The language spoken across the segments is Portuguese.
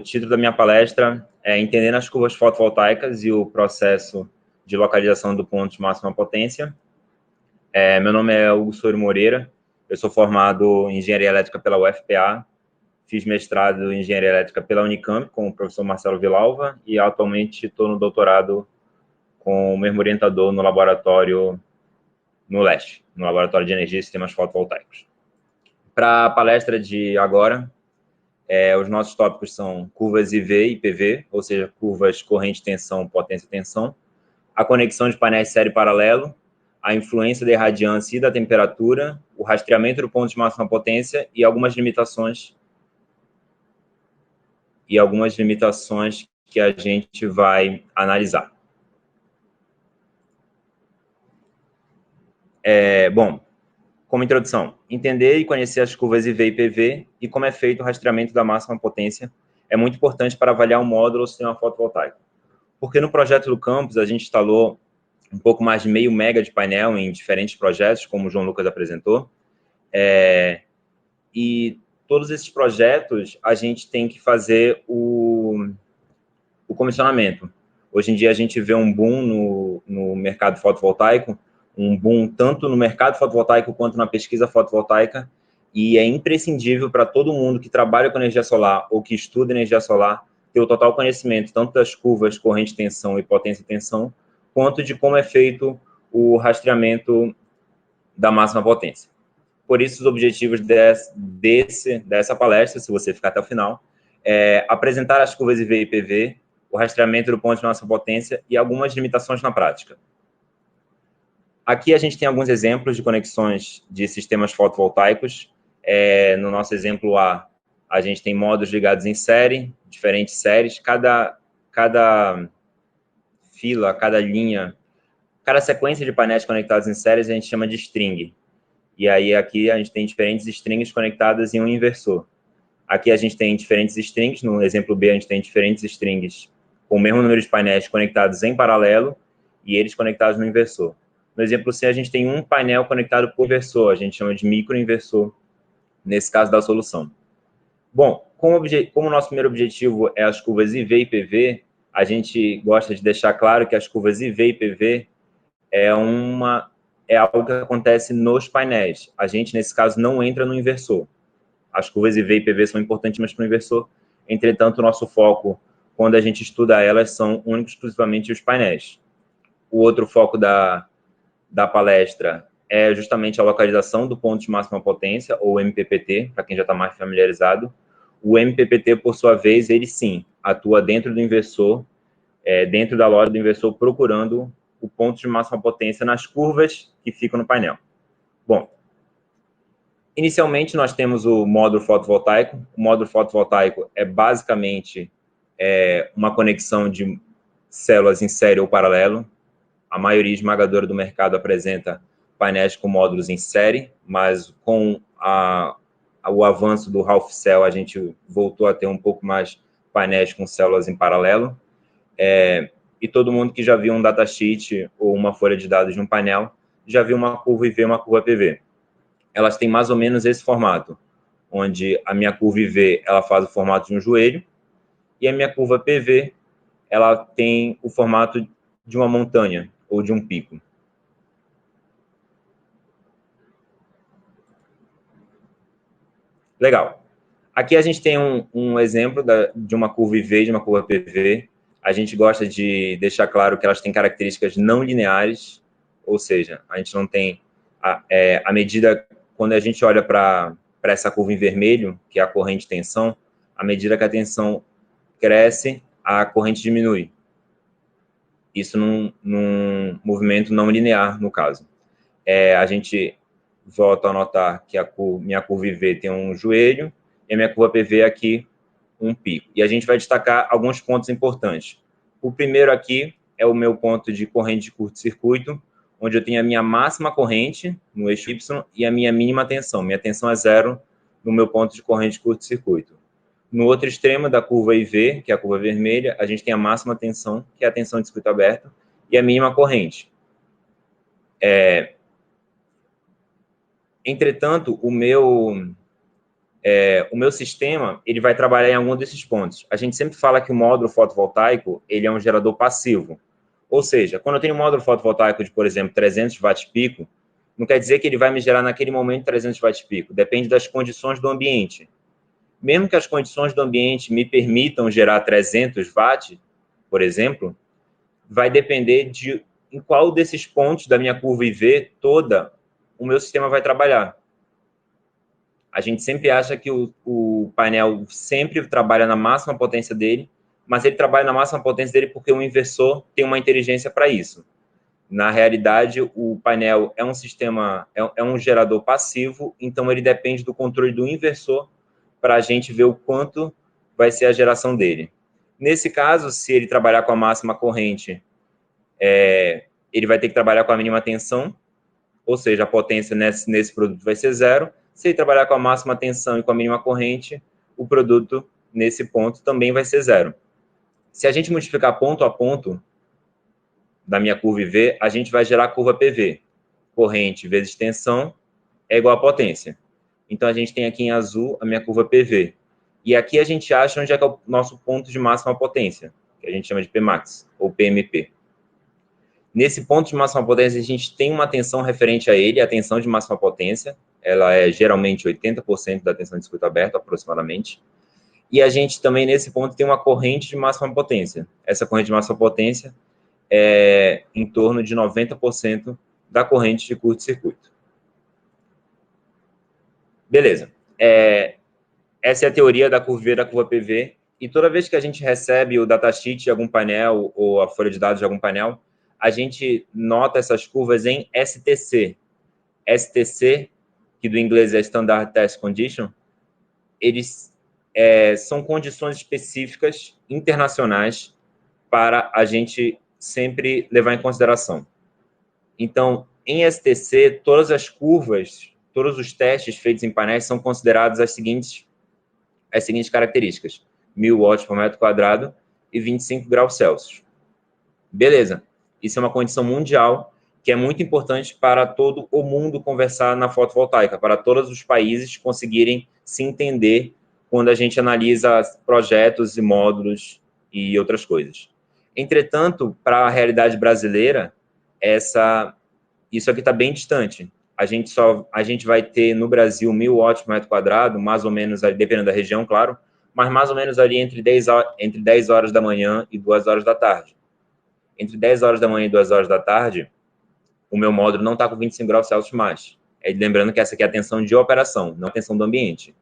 título da minha palestra é Entendendo as curvas fotovoltaicas e o processo de localização do ponto de máxima potência. Meu nome é Hugo Souro Moreira, eu sou formado em Engenharia Elétrica pela UFPA, fiz mestrado em Engenharia Elétrica pela Unicamp com o professor Marcelo Vilalva e atualmente estou no doutorado com o mesmo orientador no laboratório no leste, no Laboratório de Energia e Sistemas Fotovoltaicos. Para a palestra de agora, os nossos tópicos são curvas IV e PV, ou seja, curvas corrente, tensão, potência e tensão, a conexão de painéis série paralelo, a influência da irradiância e da temperatura, o rastreamento do ponto de máxima potência e algumas limitações que a gente vai analisar. Bom, como introdução, entender e conhecer as curvas IV e PV e como é feito o rastreamento da máxima potência é muito importante para avaliar um módulo ou sistema fotovoltaico. Porque no projeto do campus a gente instalou um pouco mais de 0,5 mega de painel em diferentes projetos, como o João Lucas apresentou, e todos esses projetos a gente tem que fazer o comissionamento. Hoje em dia a gente vê um boom no mercado fotovoltaico, um boom tanto no mercado fotovoltaico quanto na pesquisa fotovoltaica, e é imprescindível para todo mundo que trabalha com energia solar ou que estuda energia solar ter o total conhecimento tanto das curvas corrente tensão e potência tensão, quanto de como é feito o rastreamento da máxima potência. Por isso, os objetivos dessa palestra, se você ficar até o final, é apresentar as curvas IV e PV, o rastreamento do ponto de máxima potência e algumas limitações na prática. Aqui a gente tem alguns exemplos de conexões de sistemas fotovoltaicos. No nosso exemplo a gente tem módulos ligados em série, diferentes séries. Cada fila, cada linha, cada sequência de painéis conectados em séries a gente chama de string. E aí aqui a gente tem diferentes strings conectadas em um inversor. Aqui a gente tem diferentes strings, no exemplo B a gente tem diferentes strings com o mesmo número de painéis conectados em paralelo e eles conectados no inversor. No exemplo C a gente tem um painel conectado por inversor, a gente chama de microinversor, nesse caso da solução. Bom, como o nosso primeiro objetivo é as curvas IV e PV, a gente gosta de deixar claro que as curvas IV e PV é algo que acontece nos painéis. A gente, nesse caso, não entra no inversor. As curvas IV e PV são importantíssimas para o inversor, entretanto, o nosso foco, quando a gente estuda elas, são únicos exclusivamente os painéis. O outro foco da palestra é justamente a localização do ponto de máxima potência, ou MPPT, para quem já está mais familiarizado. O MPPT, por sua vez, ele sim, atua dentro do inversor, dentro da loja do inversor, procurando o ponto de máxima potência nas curvas que ficam no painel. Bom, inicialmente nós temos o módulo fotovoltaico. O módulo fotovoltaico é basicamente uma conexão de células em série ou paralelo. A maioria esmagadora do mercado apresenta painéis com módulos em série, mas com o avanço do half cell a gente voltou a ter um pouco mais painéis com células em paralelo. E todo mundo que já viu um datasheet ou uma folha de dados de um painel, já viu uma curva IV e uma curva PV. Elas têm mais ou menos esse formato, onde a minha curva IV ela faz o formato de um joelho, e a minha curva PV ela tem o formato de uma montanha ou de um pico. Legal. Aqui a gente tem um exemplo de uma curva IV e de uma curva PV. A gente gosta de deixar claro que elas têm características não lineares, ou seja, a gente não tem a medida, quando a gente olha para essa curva em vermelho, que é a corrente tensão, à medida que a tensão cresce, a corrente diminui. Isso num movimento não linear, no caso. A gente volta a notar que minha curva IV tem um joelho e a minha curva PV aqui um pico. E a gente vai destacar alguns pontos importantes. O primeiro aqui é o meu ponto de corrente de curto-circuito, onde eu tenho a minha máxima corrente no eixo Y e a minha mínima tensão. Minha tensão é 0 no meu ponto de corrente de curto-circuito. No outro extremo da curva IV, que é a curva vermelha, a gente tem a máxima tensão, que é a tensão de circuito aberto, e a mínima corrente. Entretanto, o meu o meu sistema ele vai trabalhar em algum desses pontos. A gente sempre fala que o módulo fotovoltaico ele é um gerador passivo. Ou seja, quando eu tenho um módulo fotovoltaico de, por exemplo, 300 watts pico, não quer dizer que ele vai me gerar naquele momento 300 watts pico. Depende das condições do ambiente. Mesmo que as condições do ambiente me permitam gerar 300 watts, por exemplo, vai depender de em qual desses pontos da minha curva IV toda o meu sistema vai trabalhar. A gente sempre acha que o painel sempre trabalha na máxima potência dele, mas ele trabalha na máxima potência dele porque o inversor tem uma inteligência para isso. Na realidade, o painel é um sistema, é um gerador passivo, então ele depende do controle do inversor para a gente ver o quanto vai ser a geração dele. Nesse caso, se ele trabalhar com a máxima corrente, ele vai ter que trabalhar com a mínima tensão, ou seja, a potência nesse produto vai ser zero. Se ele trabalhar com a máxima tensão e com a mínima corrente, o produto, nesse ponto, também vai ser zero. Se a gente multiplicar ponto a ponto da minha curva IV, a gente vai gerar a curva PV. Corrente vezes tensão é igual a potência. Então, a gente tem aqui em azul a minha curva PV. E aqui a gente acha onde é que é o nosso ponto de máxima potência, que a gente chama de Pmax, ou PMP. Nesse ponto de máxima potência, a gente tem uma tensão referente a ele, a tensão de máxima potência. Ela é geralmente 80% da tensão de circuito aberto, aproximadamente. E a gente também, nesse ponto, tem uma corrente de máxima potência. Essa corrente de máxima potência é em torno de 90% da corrente de curto-circuito. Beleza. Essa é a teoria da curva V e da curva PV. E toda vez que a gente recebe o datasheet de algum painel ou a folha de dados de algum painel, a gente nota essas curvas em STC. STC, que do inglês é Standard Test Condition, eles são condições específicas internacionais para a gente sempre levar em consideração. Então, em STC, todas as curvas, todos os testes feitos em painéis são considerados as seguintes características: 1.000 watts por metro quadrado e 25 graus Celsius. Beleza. Isso é uma condição mundial que é muito importante para todo o mundo conversar na fotovoltaica, para todos os países conseguirem se entender quando a gente analisa projetos e módulos e outras coisas. Entretanto, para a realidade brasileira, isso aqui está bem distante. A gente vai ter no Brasil 1.000 watts por metro quadrado, mais ou menos, dependendo da região, claro, mas mais ou menos ali entre 10 horas da manhã e 2 horas da tarde. Entre 10 horas da manhã e 2 horas da tarde, o meu módulo não está com 25 graus Celsius mais. Lembrando que essa aqui é a tensão de operação, não a tensão do ambiente.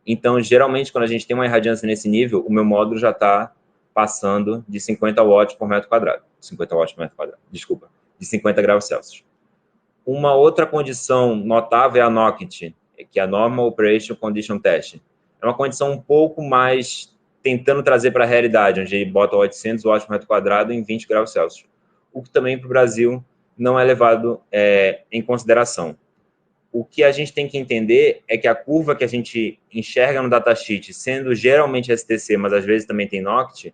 Então, geralmente, quando a gente tem uma irradiância nesse nível, o meu módulo já está passando de 50 watts por metro quadrado. 50 watts por metro quadrado, desculpa, de 50 graus Celsius. Uma outra condição notável é a NOCT, que é a Normal Operation Condition Test. É uma condição um pouco mais tentando trazer para a realidade, onde ele bota 800 watts por metro quadrado em 20 graus Celsius. O que também para o Brasil não é levado em consideração. O que a gente tem que entender é que a curva que a gente enxerga no datasheet, sendo geralmente STC, mas às vezes também tem NOCT,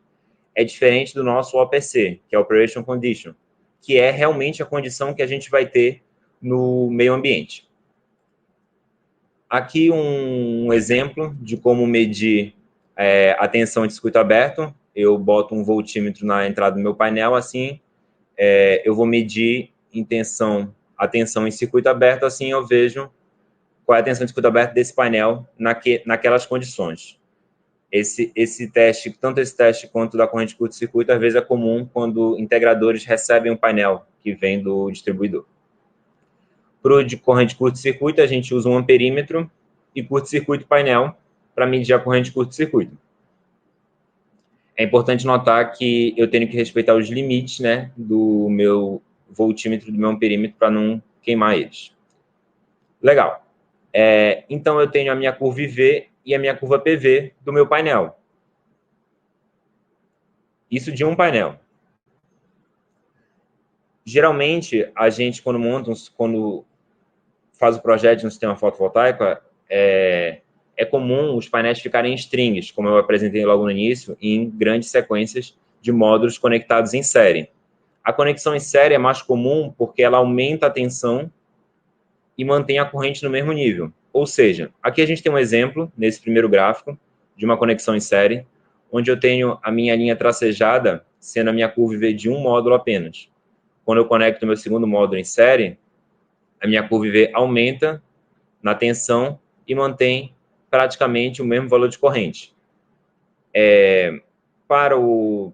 é diferente do nosso OPC, que é Operation Condition, que é realmente a condição que a gente vai ter no meio ambiente. Aqui um exemplo de como medir a tensão de circuito aberto. Eu boto um voltímetro na entrada do meu painel, assim, eu vou medir a tensão em circuito aberto, assim eu vejo qual é a tensão de circuito aberto desse painel naquelas condições. Esse teste, tanto esse teste quanto da corrente de curto-circuito, às vezes é comum quando integradores recebem um painel que vem do distribuidor. Para o de corrente de curto-circuito, a gente usa um amperímetro e curto-circuito painel para medir a corrente de curto-circuito. É importante notar que eu tenho que respeitar os limites, né, do meu voltímetro, do meu amperímetro, para não queimar eles. Legal. Então, eu tenho a minha curva IV e a minha curva PV do meu painel. Isso de um painel. Geralmente, a gente, quando faz o projeto no sistema fotovoltaico, é comum os painéis ficarem em strings, como eu apresentei logo no início, em grandes sequências de módulos conectados em série. A conexão em série é mais comum porque ela aumenta a tensão e mantém a corrente no mesmo nível. Ou seja, aqui a gente tem um exemplo, nesse primeiro gráfico, de uma conexão em série, onde eu tenho a minha linha tracejada sendo a minha curva IV de um módulo apenas. Quando eu conecto o meu segundo módulo em série, a minha curva IV aumenta na tensão e mantém praticamente o mesmo valor de corrente. Para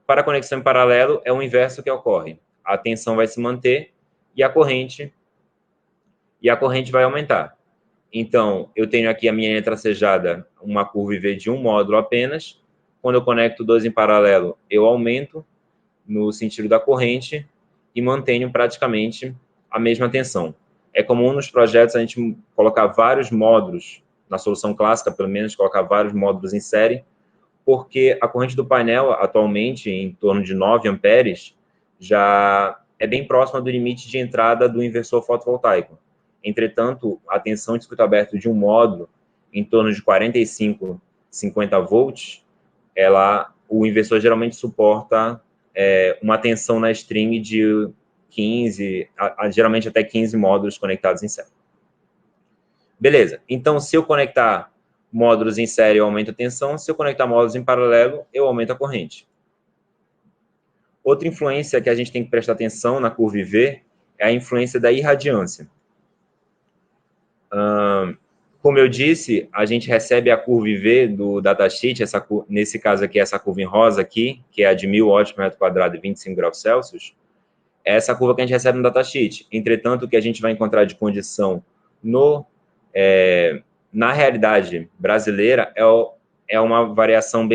a conexão em paralelo, é o inverso que ocorre. A tensão vai se manter e a corrente vai aumentar. Então, eu tenho aqui a minha linha tracejada, uma curva IV de um módulo apenas. Quando eu conecto dois em paralelo, eu aumento no sentido da corrente e mantenho praticamente a mesma tensão. É comum nos projetos a gente colocar vários módulos, na solução clássica, pelo menos, colocar vários módulos em série, porque a corrente do painel, atualmente, em torno de 9 amperes, já é bem próxima do limite de entrada do inversor fotovoltaico. Entretanto, a tensão de circuito aberto de um módulo, em torno de 45, 50 volts, o inversor geralmente suporta uma tensão na string de 15, geralmente até 15 módulos conectados em série. Beleza, então se eu conectar módulos em série, eu aumento a tensão. Se eu conectar módulos em paralelo, eu aumento a corrente. Outra influência que a gente tem que prestar atenção na curva IV é a influência da irradiância. Como eu disse, a gente recebe a curva IV do datasheet, nesse caso aqui, essa curva em rosa aqui, que é a de 1.000 watts por metro quadrado e 25 graus Celsius, é essa curva que a gente recebe no datasheet. Entretanto, o que a gente vai encontrar de condição na realidade brasileira é uma variação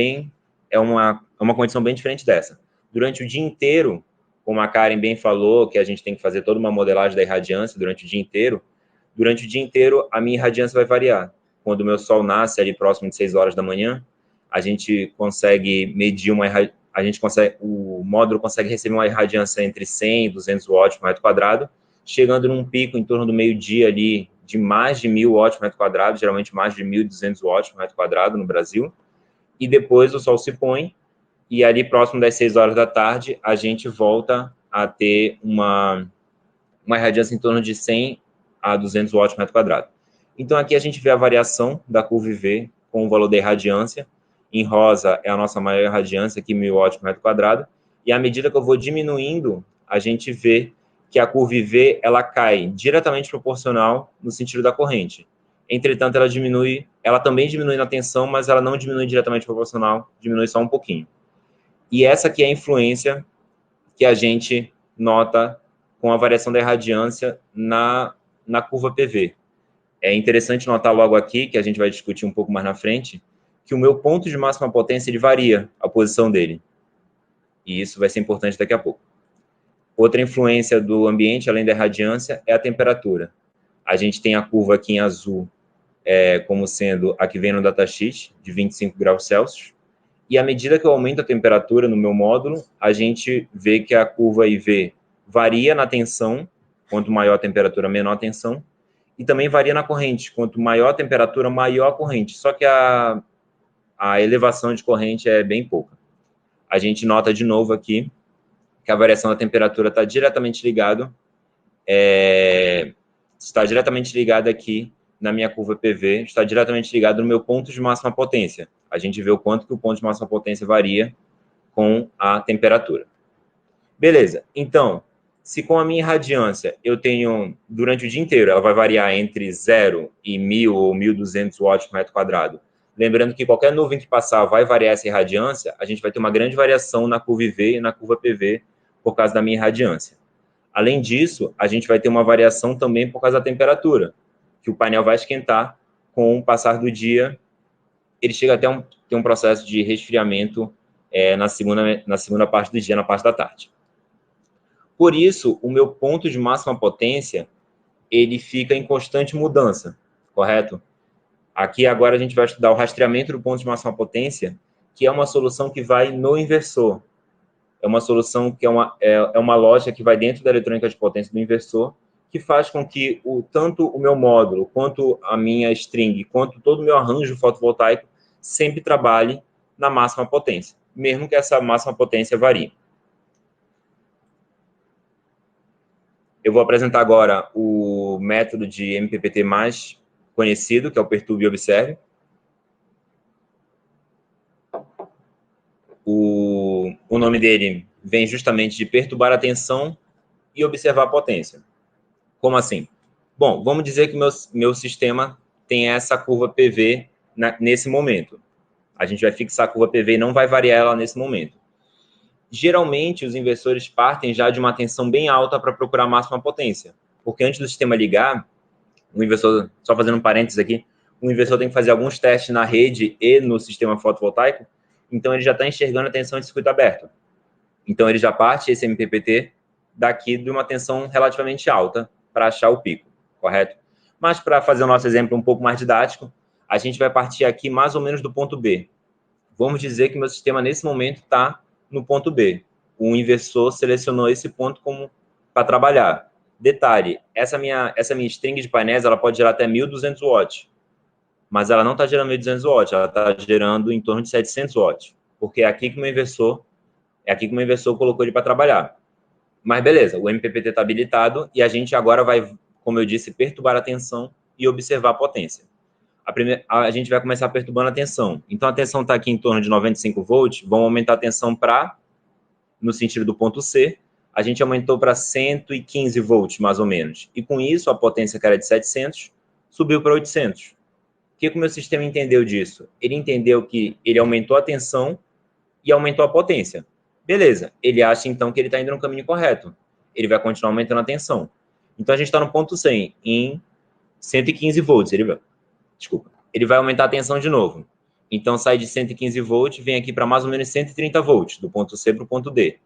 é uma condição bem diferente dessa. Durante o dia inteiro, como a Karen bem falou, que a gente tem que fazer toda uma modelagem da irradiância durante o dia inteiro, a minha irradiância vai variar. Quando o meu sol nasce ali próximo de 6 horas da manhã, a gente consegue medir o módulo consegue receber uma irradiância entre 100 e 200 watts por metro quadrado, chegando num pico em torno do meio-dia ali de mais de 1.000 watts por metro quadrado, geralmente mais de 1.200 watts por metro quadrado no Brasil, e depois o sol se põe, e ali próximo das 6 horas da tarde, a gente volta a ter uma irradiância em torno de 100 a 200 watts por metro quadrado. Então, aqui a gente vê a variação da curva IV com o valor da irradiância. Em rosa é a nossa maior irradiância, aqui 1.000 watts por metro quadrado. E à medida que eu vou diminuindo, a gente vê que a curva IV ela cai diretamente proporcional no sentido da corrente. Entretanto, ela também diminui na tensão, mas ela não diminui diretamente proporcional, diminui só um pouquinho. E essa aqui é a influência que a gente nota com a variação da irradiância na curva PV. É interessante notar logo aqui, que a gente vai discutir um pouco mais na frente, que o meu ponto de máxima potência ele varia a posição dele. E isso vai ser importante daqui a pouco. Outra influência do ambiente, além da irradiância, é a temperatura. A gente tem a curva aqui em azul como sendo a que vem no datasheet, de 25 graus Celsius. E à medida que eu aumento a temperatura no meu módulo, a gente vê que a curva IV varia na tensão, quanto maior a temperatura, menor a tensão, e também varia na corrente, quanto maior a temperatura, maior a corrente, só que a elevação de corrente é bem pouca. A gente nota de novo aqui que a variação da temperatura está diretamente ligada aqui na minha curva PV, está diretamente ligado no meu ponto de máxima potência. A gente vê o quanto que o ponto de máxima potência varia com a temperatura. Beleza, então, se com a minha irradiância eu tenho, durante o dia inteiro, ela vai variar entre 0 e 1.000 ou 1.200 watts por metro quadrado, lembrando que qualquer nuvem que passar vai variar essa irradiância, a gente vai ter uma grande variação na curva IV e na curva PV por causa da minha irradiância. Além disso, a gente vai ter uma variação também por causa da temperatura, que o painel vai esquentar com o passar do dia, ele chega até ter um processo de resfriamento na segunda parte do dia, na parte da tarde. Por isso, o meu ponto de máxima potência, ele fica em constante mudança, correto? Aqui agora a gente vai estudar o rastreamento do ponto de máxima potência, que é uma solução que vai no inversor. É uma solução que é uma lógica que vai dentro da eletrônica de potência do inversor, que faz com que tanto o meu módulo, quanto a minha string, quanto todo o meu arranjo fotovoltaico sempre trabalhe na máxima potência, mesmo que essa máxima potência varie. Eu vou apresentar agora o método de MPPT+, conhecido, que é o perturbe e observe. O nome dele vem justamente de perturbar a tensão e observar a potência. Como assim? Bom, vamos dizer que meu sistema tem essa curva PV nesse momento. A gente vai fixar a curva PV e não vai variar ela nesse momento. Geralmente, os inversores partem já de uma tensão bem alta para procurar a máxima potência. Porque antes do sistema ligar, o inversor, só fazendo um parênteses aqui, o inversor tem que fazer alguns testes na rede e no sistema fotovoltaico, então ele já está enxergando a tensão de circuito aberto. Então ele já parte, esse MPPT, daqui de uma tensão relativamente alta para achar o pico, correto? Mas para fazer o nosso exemplo um pouco mais didático, a gente vai partir aqui mais ou menos do ponto B. Vamos dizer que meu sistema nesse momento está no ponto B. O inversor selecionou esse ponto como para trabalhar. Detalhe, essa minha string de painéis, ela pode gerar até 1.200 watts, mas ela não está gerando 1.200 watts, ela está gerando em torno de 700 watts, porque é aqui que o meu inversor colocou ele para trabalhar. Mas beleza, o MPPT está habilitado e a gente agora vai, como eu disse, perturbar a tensão e observar a potência. A gente vai começar perturbando a tensão. Então, a tensão está aqui em torno de 95 volts, vamos aumentar a tensão no sentido do ponto C, a gente aumentou para 115 volts, mais ou menos. E com isso, a potência que era de 700, subiu para 800. O que o meu sistema entendeu disso? Ele entendeu que ele aumentou a tensão e aumentou a potência. Beleza, ele acha então que ele está indo no caminho correto. Ele vai continuar aumentando a tensão. Então, a gente está no ponto 100, em 115 volts. Ele vai aumentar a tensão de novo. Então, sai de 115 volts, vem aqui para mais ou menos 130 volts, do ponto C para o ponto D.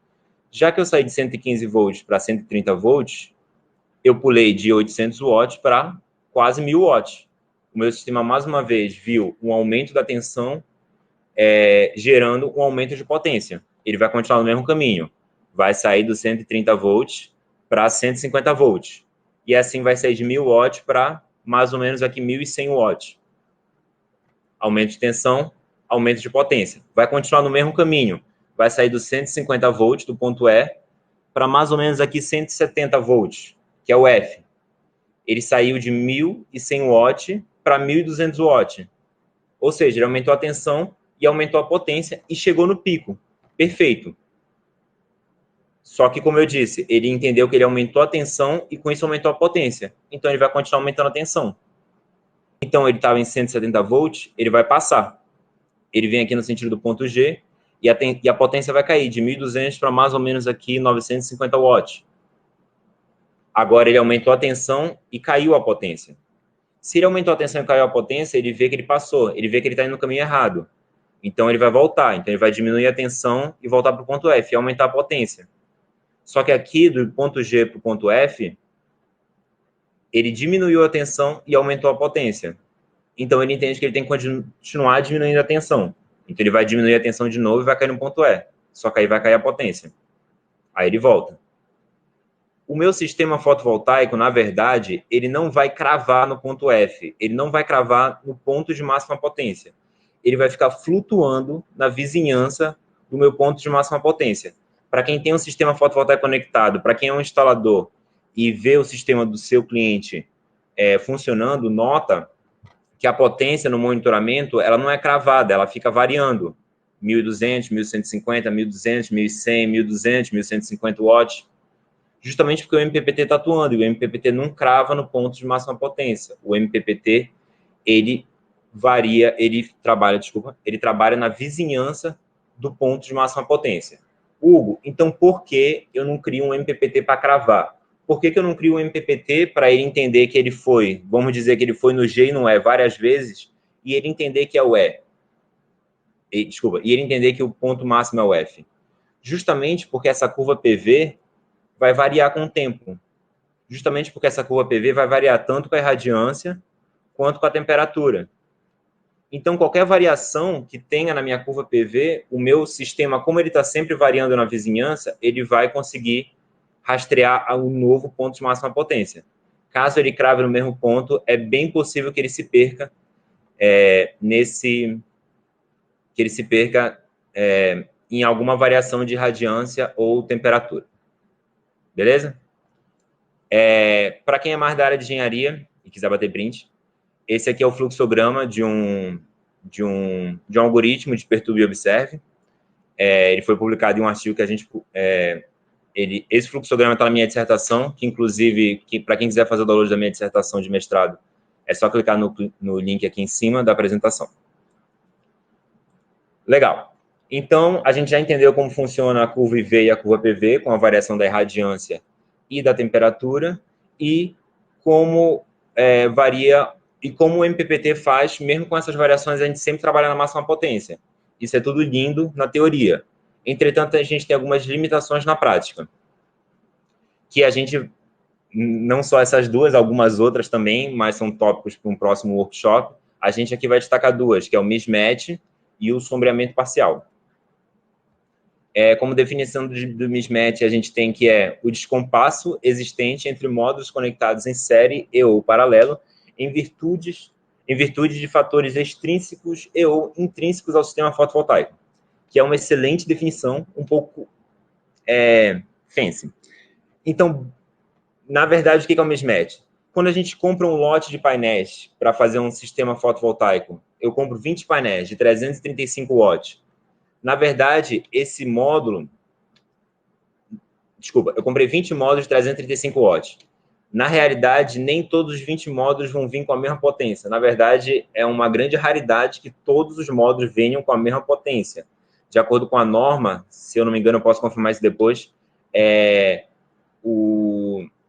Já que eu saí de 115 volts para 130 volts, eu pulei de 800 watts para quase 1.000 watts. O meu sistema, mais uma vez, viu um aumento da tensão, gerando um aumento de potência. Ele vai continuar no mesmo caminho. Vai sair dos 130 volts para 150 volts. E assim vai sair de 1.000 watts para mais ou menos aqui 1.100 watts. Aumento de tensão, aumento de potência. Vai continuar no mesmo caminho. Vai sair dos 150 volts do ponto E para mais ou menos aqui 170 volts, que é o F. Ele saiu de 1.100 watts para 1.200 watts. Ou seja, ele aumentou a tensão e aumentou a potência e chegou no pico. Perfeito. Só que, como eu disse, ele entendeu que ele aumentou a tensão e com isso aumentou a potência. Então, ele vai continuar aumentando a tensão. Então, ele estava em 170 volts, ele vai passar. Ele vem aqui no sentido do ponto G e a potência vai cair de 1.200 para mais ou menos aqui 950 watts. Agora, ele aumentou a tensão e caiu a potência. Se ele aumentou a tensão e caiu a potência, ele vê que ele passou, ele vê que ele está indo no caminho errado. Então, ele vai voltar. Então, ele vai diminuir a tensão e voltar para o ponto F e aumentar a potência. Só que aqui, do ponto G para o ponto F, ele diminuiu a tensão e aumentou a potência. Então, ele entende que ele tem que continuar diminuindo a tensão. Então, ele vai diminuir a tensão de novo e vai cair no ponto E. Só que aí vai cair a potência. Aí ele volta. O meu sistema fotovoltaico, na verdade, ele não vai cravar no ponto F. Ele não vai cravar no ponto de máxima potência. Ele vai ficar flutuando na vizinhança do meu ponto de máxima potência. Para quem tem um sistema fotovoltaico conectado, para quem é um instalador e vê o sistema do seu cliente funcionando, nota que a potência no monitoramento, ela não é cravada, ela fica variando. 1.200, 1.150, 1.200, 1.100, 1.200, 1.150 watts. Justamente porque o MPPT está atuando, e o MPPT não crava no ponto de máxima potência. O MPPT, ele trabalha na vizinhança do ponto de máxima potência. Hugo, então por que eu não crio um MPPT para cravar? Por que eu não crio um MPPT para ele entender que ele foi, vamos dizer que ele foi no G e no E várias vezes, e ele entender que é o E? E ele entender que o ponto máximo é o F. Justamente porque essa curva PV vai variar com o tempo. Justamente porque essa curva PV vai variar tanto com a irradiância quanto com a temperatura. Então, qualquer variação que tenha na minha curva PV, o meu sistema, como ele está sempre variando na vizinhança, ele vai conseguir rastrear um novo ponto de máxima potência. Caso ele crave no mesmo ponto, é bem possível que ele se perca em alguma variação de irradiância ou temperatura. Beleza? Para quem é mais da área de engenharia e quiser bater print, Esse aqui é o fluxograma de um algoritmo de Perturbe e Observe. Ele foi publicado em um artigo que a gente... esse fluxograma está na minha dissertação, que inclusive, para quem quiser fazer o download da minha dissertação de mestrado, é só clicar no link aqui em cima da apresentação. Legal. Então, a gente já entendeu como funciona a curva IV e a curva PV, com a variação da irradiância e da temperatura, e como varia, e como o MPPT faz, mesmo com essas variações, a gente sempre trabalha na máxima potência. Isso é tudo lindo na teoria. Entretanto, a gente tem algumas limitações na prática, que a gente, não só essas duas, algumas outras também, mas são tópicos para um próximo workshop, a gente aqui vai destacar duas, que é o mismatch e o sombreamento parcial. Como definição do mismatch, a gente tem que o descompasso existente entre módulos conectados em série e ou paralelo em virtude de fatores extrínsecos e ou intrínsecos ao sistema fotovoltaico, que é uma excelente definição, um pouco fancy. Então, na verdade, o que é o mismatch? Quando a gente compra um lote de painéis para fazer um sistema fotovoltaico, eu compro 20 painéis de 335 watts. Na verdade, esse módulo... Desculpa, eu comprei 20 módulos de 335 watts. Na realidade, nem todos os 20 módulos vão vir com a mesma potência. Na verdade, é uma grande raridade que todos os módulos venham com a mesma potência. De acordo com a norma, se eu não me engano, eu posso confirmar isso depois,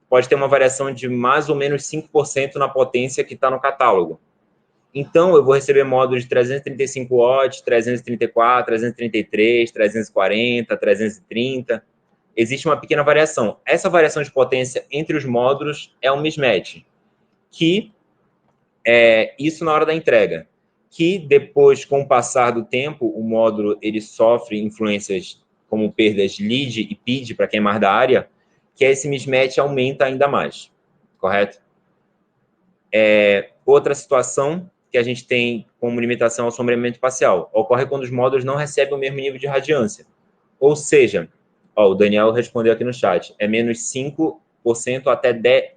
pode ter uma variação de mais ou menos 5% na potência que está no catálogo. Então, eu vou receber módulos de 335 watts, 334, 333, 340, 330. Existe uma pequena variação. Essa variação de potência entre os módulos é um mismatch, que isso na hora da entrega. Que depois, com o passar do tempo, o módulo ele sofre influências como perdas LID e PID, para quem é mais da área, que esse mismatch aumenta ainda mais, correto? Outra situação que a gente tem como limitação ao sombreamento parcial ocorre quando os módulos não recebem o mesmo nível de radiância. Ou seja, o Daniel respondeu aqui no chat, é menos 5%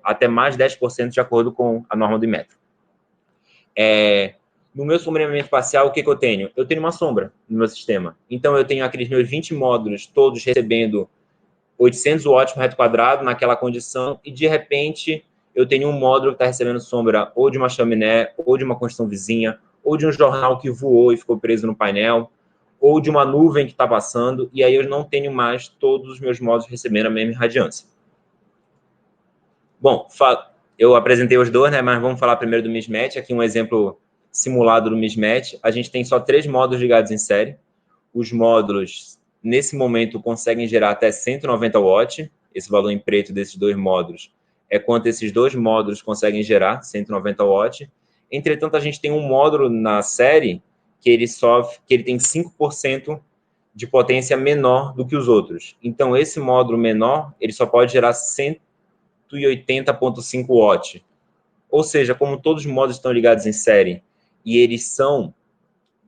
até mais 10% de acordo com a norma do Inmetro. No meu sombreamento parcial, o que eu tenho? Eu tenho uma sombra no meu sistema. Então, eu tenho aqueles meus 20 módulos todos recebendo 800 watts por metro quadrado naquela condição e, de repente, eu tenho um módulo que está recebendo sombra ou de uma chaminé, ou de uma construção vizinha, ou de um jornal que voou e ficou preso no painel, ou de uma nuvem que está passando, e aí eu não tenho mais todos os meus módulos recebendo a mesma irradiância. Bom, eu apresentei os dois, né, mas vamos falar primeiro do mismatch. Aqui um exemplo simulado do mismatch. A gente tem só 3 módulos ligados em série. Os módulos, nesse momento, conseguem gerar até 190 watts. Esse valor em preto desses 2 módulos é quanto esses 2 módulos conseguem gerar, 190 watts. Entretanto, a gente tem um módulo na série que ele tem 5% de potência menor do que os outros. Então, esse módulo menor, ele só pode gerar 180,5 watts. Ou seja, como todos os módulos estão ligados em série e eles são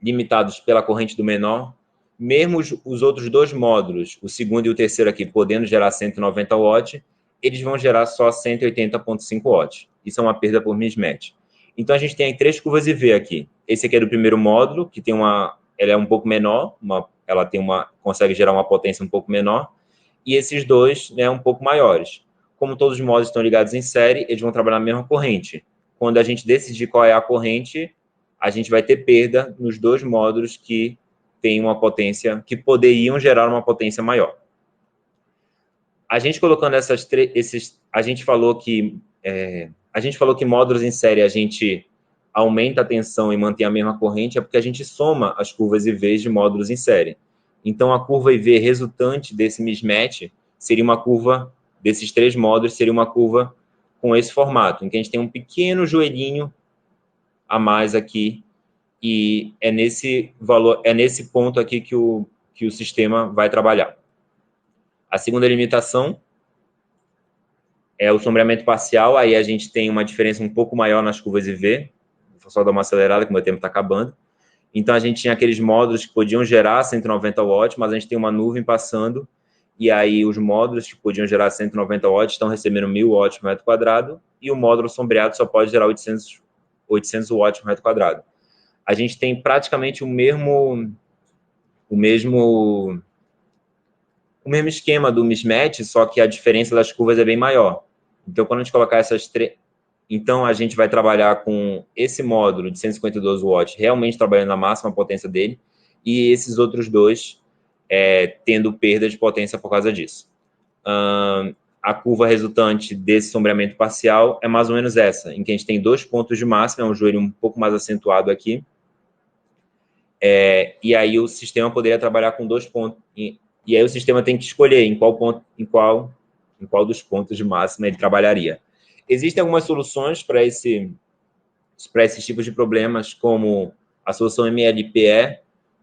limitados pela corrente do menor, mesmo os outros 2 módulos, o segundo e o terceiro aqui, podendo gerar 190 watts, eles vão gerar só 180,5 watts. Isso é uma perda por mismatch. Então, a gente tem aí 3 curvas IV aqui. Esse aqui é do primeiro módulo, que ela é um pouco menor, consegue gerar uma potência um pouco menor, e esses 2, né, um pouco maiores. Como todos os módulos estão ligados em série, eles vão trabalhar na mesma corrente. Quando a gente decidir qual é a corrente, a gente vai ter perda nos 2 módulos que tem uma potência, que poderiam gerar uma potência maior. A gente colocando a gente falou que módulos em série a gente aumenta a tensão e mantém a mesma corrente, é porque a gente soma as curvas IV de módulos em série. Então, a curva IV resultante desse mismatch seria uma curva, desses 3 módulos, seria uma curva com esse formato, em que a gente tem um pequeno joelhinho a mais aqui, e é nesse ponto aqui que o sistema vai trabalhar. A segunda limitação é o sombreamento parcial, aí a gente tem uma diferença um pouco maior nas curvas IV, vou só dar uma acelerada que o meu tempo está acabando. Então, a gente tinha aqueles módulos que podiam gerar 190 watts, mas a gente tem uma nuvem passando, e aí os módulos que podiam gerar 190 watts estão recebendo 1.000 watts por metro quadrado, e o módulo sombreado só pode gerar 800 800 watts por metro quadrado. A gente tem praticamente o mesmo esquema do mismatch, só que a diferença das curvas é bem maior. Então, quando a gente colocar essas três... Então, a gente vai trabalhar com esse módulo de 152 watts, realmente trabalhando na máxima potência dele, e esses outros dois tendo perda de potência por causa disso. A curva resultante desse sombreamento parcial é mais ou menos essa, em que a gente tem 2 pontos de máxima, é um joelho um pouco mais acentuado aqui, e aí o sistema poderia trabalhar com 2 pontos, e aí o sistema tem que escolher em qual dos pontos de máxima ele trabalharia. Existem algumas soluções para esses tipos de problemas, como a solução MLPE,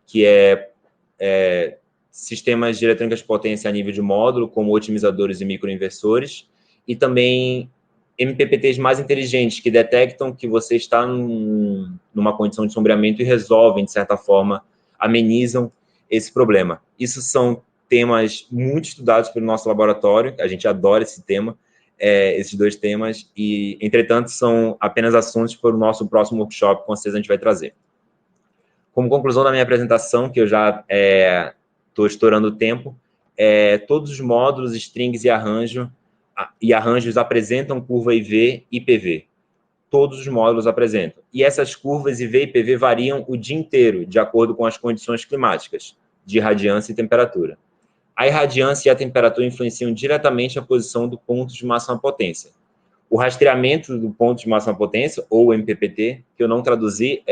que é sistemas de eletrônica de potência a nível de módulo, como otimizadores e microinversores, e também MPPTs mais inteligentes, que detectam que você está numa condição de sombreamento e resolvem, de certa forma, amenizam esse problema. Isso são temas muito estudados pelo nosso laboratório, a gente adora esse tema, esses dois temas, e, entretanto, são apenas assuntos para o nosso próximo workshop, com certeza a gente vai trazer. Como conclusão da minha apresentação, que eu já estou estourando o tempo, todos os módulos, strings e arranjos apresentam curva IV e PV. Todos os módulos apresentam. E essas curvas IV e PV variam o dia inteiro, de acordo com as condições climáticas, de irradiância e temperatura. A irradiância e a temperatura influenciam diretamente a posição do ponto de máxima potência. O rastreamento do ponto de máxima potência, ou MPPT, que eu não traduzi,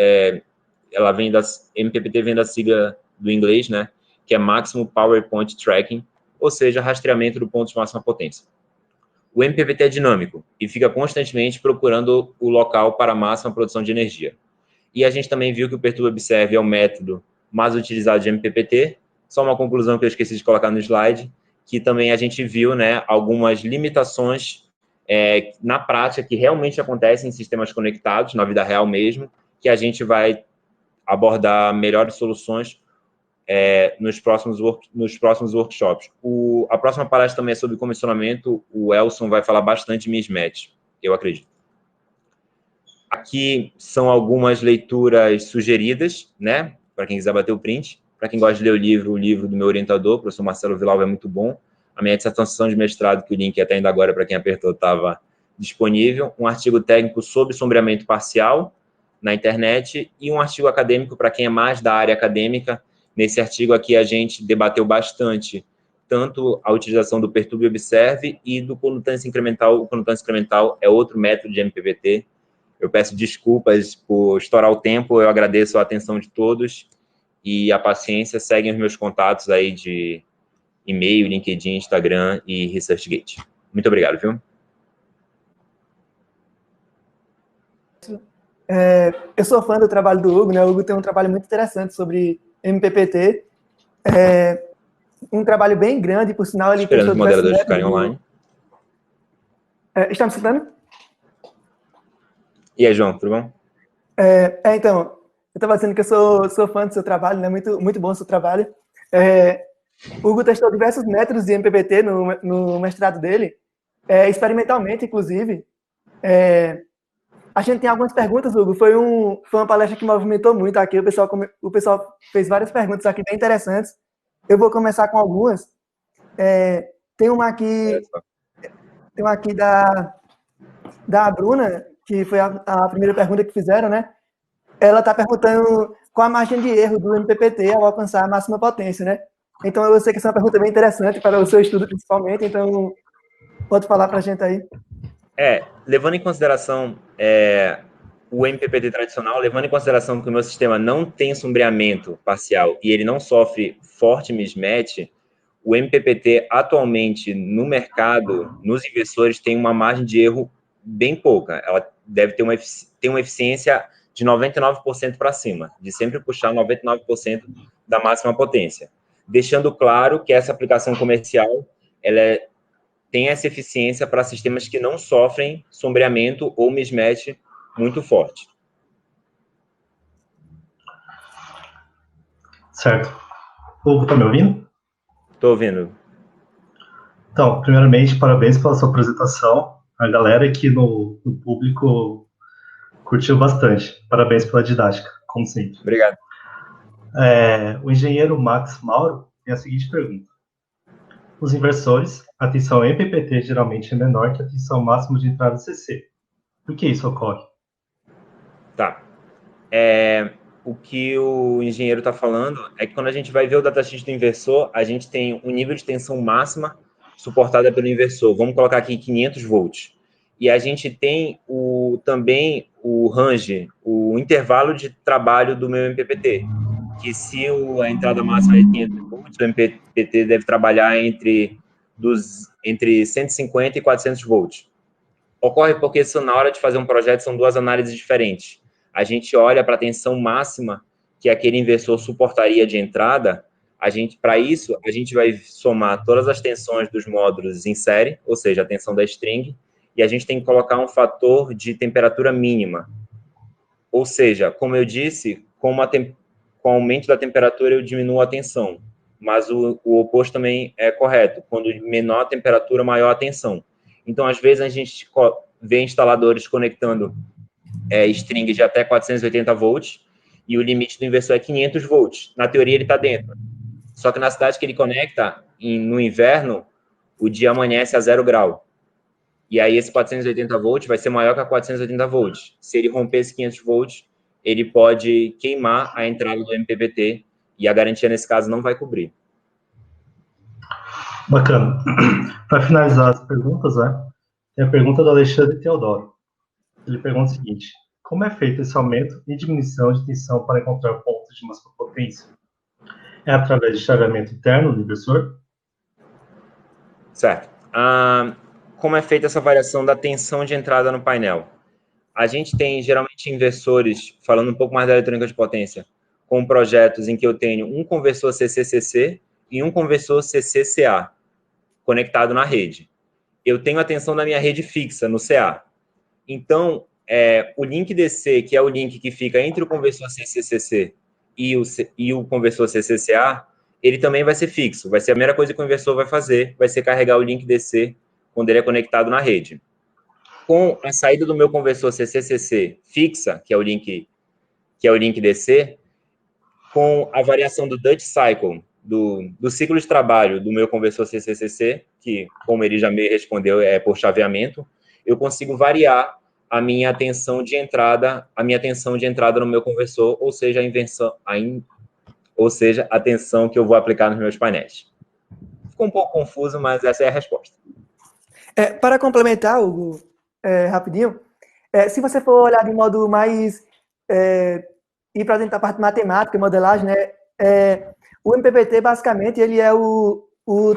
MPPT vem da sigla do inglês, né, que é Maximum Power Point Tracking, ou seja, rastreamento do ponto de máxima potência. O MPPT é dinâmico e fica constantemente procurando o local para a máxima produção de energia. E a gente também viu que o Perturba Observe é o método mais utilizado de MPPT, só uma conclusão que eu esqueci de colocar no slide, que também a gente viu, né, algumas limitações na prática que realmente acontecem em sistemas conectados, na vida real mesmo, que a gente vai abordar melhores soluções nos próximos workshops. A próxima palestra também é sobre comissionamento. O Elson vai falar bastante de mismatch, eu acredito. Aqui são algumas leituras sugeridas, né? Para quem quiser bater o print. Para quem gosta de ler o livro do meu orientador, o professor Marcelo Villalba, é muito bom. A minha dissertação de mestrado, que o link até ainda agora, para quem apertou, estava disponível. Um artigo técnico sobre sombreamento parcial na internet e um artigo acadêmico para quem é mais da área acadêmica. Nesse artigo aqui a gente debateu bastante tanto a utilização do Perturbe Observe e do condutância incremental. O condutância incremental é outro método de MPPT. Eu peço desculpas por estourar o tempo, eu agradeço a atenção de todos e a paciência. Seguem os meus contatos aí de e-mail, LinkedIn, Instagram e ResearchGate. Muito obrigado, viu? Eu sou fã do trabalho do Hugo, né? O Hugo tem um trabalho muito interessante sobre MPPT. Um trabalho bem grande, por sinal, ele esperando testou os moderadores ficarem online. Está me escutando? E aí, João, tudo bom? Então, eu estava dizendo que eu sou fã do seu trabalho, né? Muito, muito bom o seu trabalho. O Hugo testou diversos métodos de MPPT no mestrado dele, experimentalmente, inclusive. A gente tem algumas perguntas, Hugo. Foi uma palestra que movimentou muito aqui. O pessoal fez várias perguntas aqui bem interessantes. Eu vou começar com algumas. Tem uma aqui da Bruna, que foi a primeira pergunta que fizeram, né? Ela está perguntando qual a margem de erro do MPPT ao alcançar a máxima potência, né? Então, eu sei que essa é uma pergunta bem interessante para o seu estudo, principalmente. Então, pode falar para a gente aí. Levando em consideração o MPPT tradicional, levando em consideração que o meu sistema não tem sombreamento parcial e ele não sofre forte mismatch, o MPPT atualmente no mercado, nos inversores, tem uma margem de erro bem pouca. Ela deve ter uma eficiência de 99% para cima, de sempre puxar 99% da máxima potência. Deixando claro que essa aplicação comercial, ela tem essa eficiência para sistemas que não sofrem sombreamento ou mismatch muito forte. Certo. Hugo, tá me ouvindo? Estou ouvindo. Então, primeiramente, parabéns pela sua apresentação. A galera aqui no público Curtiu bastante. Parabéns pela didática, como sempre. Obrigado. O engenheiro Max Mauro tem a seguinte pergunta. Os inversores, a tensão MPPT geralmente é menor que a tensão máxima de entrada CC. Por que isso ocorre? Tá. O que o engenheiro está falando é que quando a gente vai ver o datasheet do inversor, a gente tem um nível de tensão máxima suportada pelo inversor. Vamos colocar aqui 500 volts. E a gente tem também o range, o intervalo de trabalho do meu MPPT, que se a entrada máxima é 500 volts, o MPPT deve trabalhar entre 150 e 400 volts. Ocorre porque na hora de fazer um projeto são duas análises diferentes. A gente olha para a tensão máxima que aquele inversor suportaria de entrada. Para isso, a gente vai somar todas as tensões dos módulos em série, ou seja, a tensão da string, e a gente tem que colocar um fator de temperatura mínima. Ou seja, como eu disse, com o aumento da temperatura eu diminuo a tensão, mas o oposto também é correto. Quando menor a temperatura, maior a tensão. Então, às vezes, a gente vê instaladores conectando string de até 480 volts e o limite do inversor é 500 volts. Na teoria, ele está dentro. Só que na cidade que ele conecta, no inverno, o dia amanhece a 0 grau. E aí, esse 480 volts vai ser maior que a 480 volts. Se ele romper esse 500 volts, ele pode queimar a entrada do MPPT e a garantia, nesse caso, não vai cobrir. Bacana. Para finalizar as perguntas, tem a pergunta do Alexandre Teodoro. Ele pergunta o seguinte: como é feito esse aumento e diminuição de tensão para encontrar pontos de máxima potência? É através de chaveamento interno do inversor? Certo. Como é feita essa variação da tensão de entrada no painel? A gente tem, geralmente, inversores, falando um pouco mais da eletrônica de potência, com projetos em que eu tenho um conversor CC-CC e um conversor CC-CA conectado na rede. Eu tenho a tensão da minha rede fixa no CA. Então, o link DC, que é o link que fica entre o conversor CC-CC e o conversor CC-CA, ele também vai ser fixo. Vai ser a primeira coisa que o inversor vai fazer, vai ser carregar o link DC quando ele é conectado na rede. Com a saída do meu conversor CC-CC fixa, que é o link DC, com a variação do Dutch Cycle, do ciclo de trabalho do meu conversor CC-CC, que, como ele já me respondeu, é por chaveamento, eu consigo variar a minha tensão de entrada no meu conversor, ou seja, a tensão que eu vou aplicar nos meus painéis. Ficou um pouco confuso, mas essa é a resposta. Para complementar, Hugo, rapidinho, se você for olhar de modo mais ir para dentro da parte matemática, modelagem, né, o MPPT, basicamente, ele é o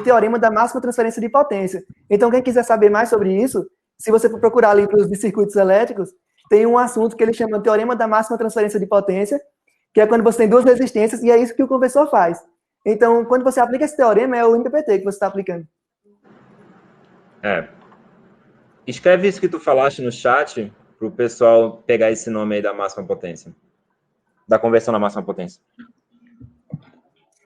teorema da máxima transferência de potência. Então, quem quiser saber mais sobre isso, se você for procurar livros de circuitos elétricos, tem um assunto que ele chama de teorema da máxima transferência de potência, que é quando você tem duas resistências, e é isso que o conversor faz. Então, quando você aplica esse teorema, é o MPPT que você está aplicando. Escreve isso que tu falaste no chat para o pessoal pegar esse nome aí da máxima potência. Da conversão da máxima potência.